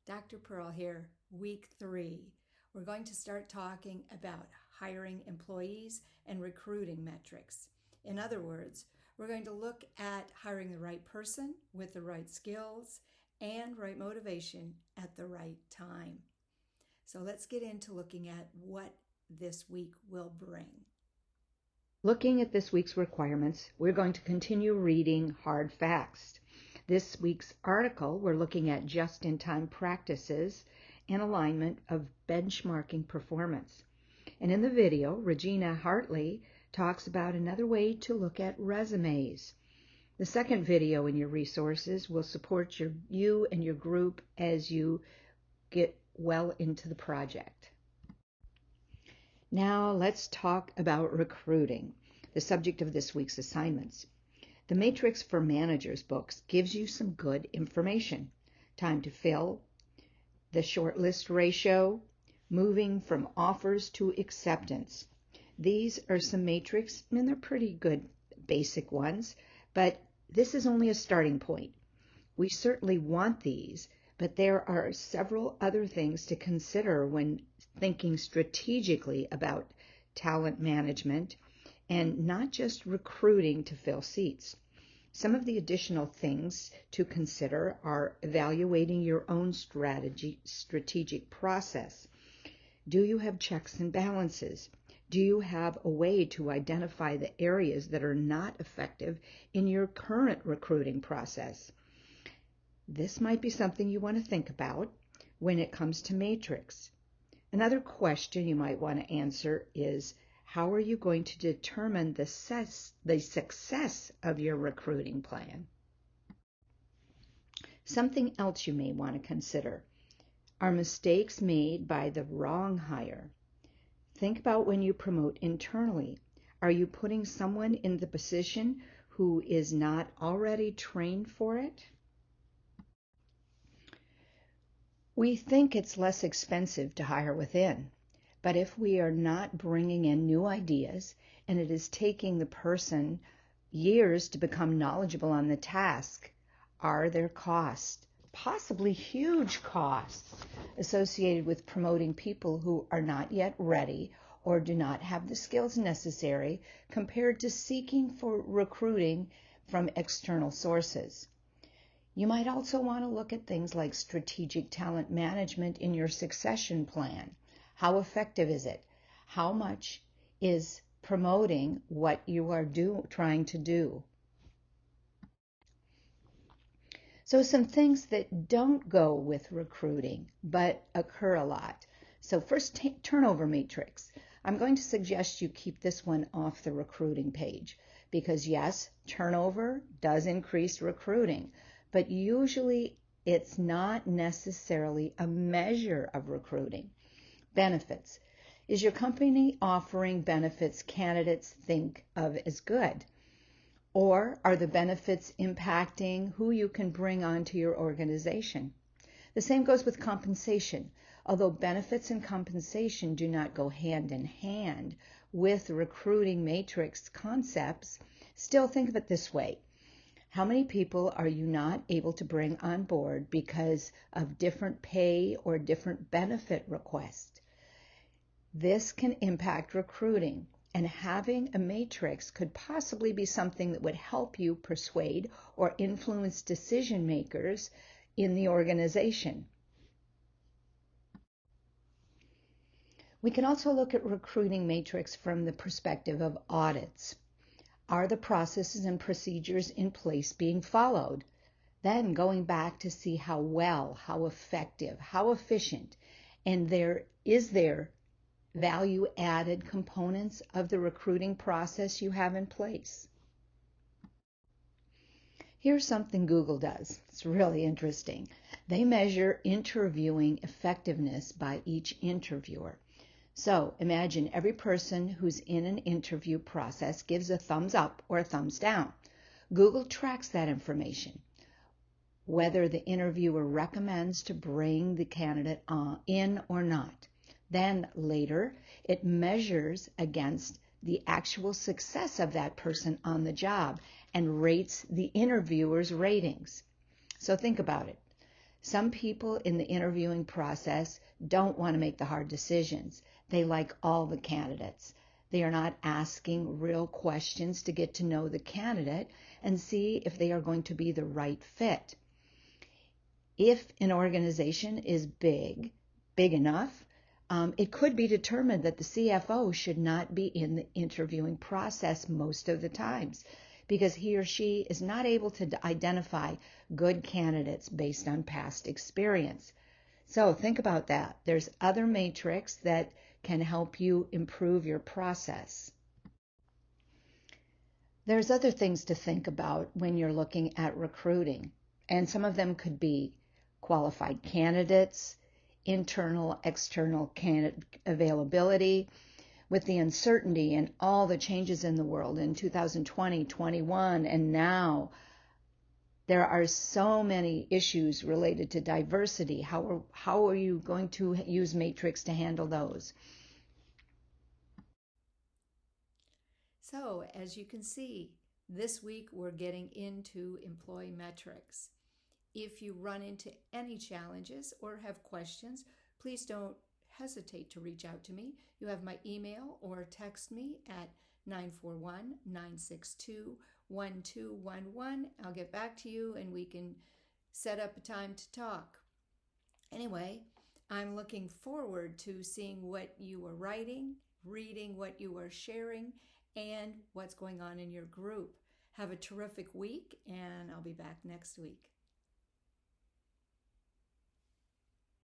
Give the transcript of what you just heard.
Dr. Pearl here, week 3. We're going to start talking about hiring employees and recruiting metrics. In other words, we're going to look at hiring the right person with the right skills and right motivation at the right time. So let's get into looking at what this week will bring. Looking at this week's requirements, we're going to continue reading hard facts. This week's article, we're looking at just-in-time practices and alignment of benchmarking performance. And in the video, Regina Hartley talks about another way to look at resumes. The second video in your resources will support you and your group as you get well into the project. Now let's talk about recruiting, the subject of this week's assignments. The Matrix for Managers books gives you some good information. Time to fill, the shortlist ratio, moving from offers to acceptance. These are some matrix, and they're pretty good basic ones, but this is only a starting point. We certainly want these, but there are several other things to consider when thinking strategically about talent management and not just recruiting to fill seats. Some of the additional things to consider are evaluating your own strategic process. Do you have checks and balances? Do you have a way to identify the areas that are not effective in your current recruiting process? This might be something you want to think about when it comes to matrix. Another question you might want to answer is, how are you going to determine the success of your recruiting plan? Something else you may want to consider are mistakes made by the wrong hire. Think about when you promote internally. Are you putting someone in the position who is not already trained for it? We think it's less expensive to hire within, but if we are not bringing in new ideas and it is taking the person years to become knowledgeable on the task, are there costs, possibly huge costs, associated with promoting people who are not yet ready or do not have the skills necessary compared to seeking for recruiting from external sources? You might also want to look at things like strategic talent management in your succession plan. How effective is it? How much is promoting what you are trying to do? So some things that don't go with recruiting but occur a lot. So first, turnover matrix. I'm going to suggest you keep this one off the recruiting page because yes, turnover does increase recruiting, but usually it's not necessarily a measure of recruiting. Benefits. Is your company offering benefits candidates think of as good? Or are the benefits impacting who you can bring onto your organization? The same goes with compensation. Although benefits and compensation do not go hand in hand with recruiting matrix concepts, still think of it this way. How many people are you not able to bring on board because of different pay or different benefit requests? This can impact recruiting, and having a matrix could possibly be something that would help you persuade or influence decision makers in the organization. We can also look at recruiting matrix from the perspective of audits. Are the processes and procedures in place being followed? Then going back to see how well, how effective, how efficient, and is there value-added components of the recruiting process you have in place. Here's something Google does. It's really interesting. They measure interviewing effectiveness by each interviewer. So imagine every person who's in an interview process gives a thumbs up or a thumbs down. Google tracks that information, whether the interviewer recommends to bring the candidate in or not. Then later, it measures against the actual success of that person on the job and rates the interviewer's ratings. So think about it. Some people in the interviewing process don't want to make the hard decisions. They like all the candidates. They are not asking real questions to get to know the candidate and see if they are going to be the right fit. If an organization is big enough, it could be determined that the CFO should not be in the interviewing process most of the times because he or she is not able to identify good candidates based on past experience. So think about that. There's other matrix that can help you improve your process. There's other things to think about when you're looking at recruiting, and some of them could be qualified candidates, internal, external candidate availability. With the uncertainty and all the changes in the world in 2020, 21, and now, there are so many issues related to diversity. How are you going to use Matrix to handle those? So, as you can see, this week we're getting into employee metrics. If you run into any challenges or have questions, please don't hesitate to reach out to me. You have my email or text me at 941-962-1211. I'll get back to you and we can set up a time to talk. Anyway, I'm looking forward to seeing what you are writing, reading what you are sharing, and what's going on in your group. Have a terrific week, and I'll be back next week.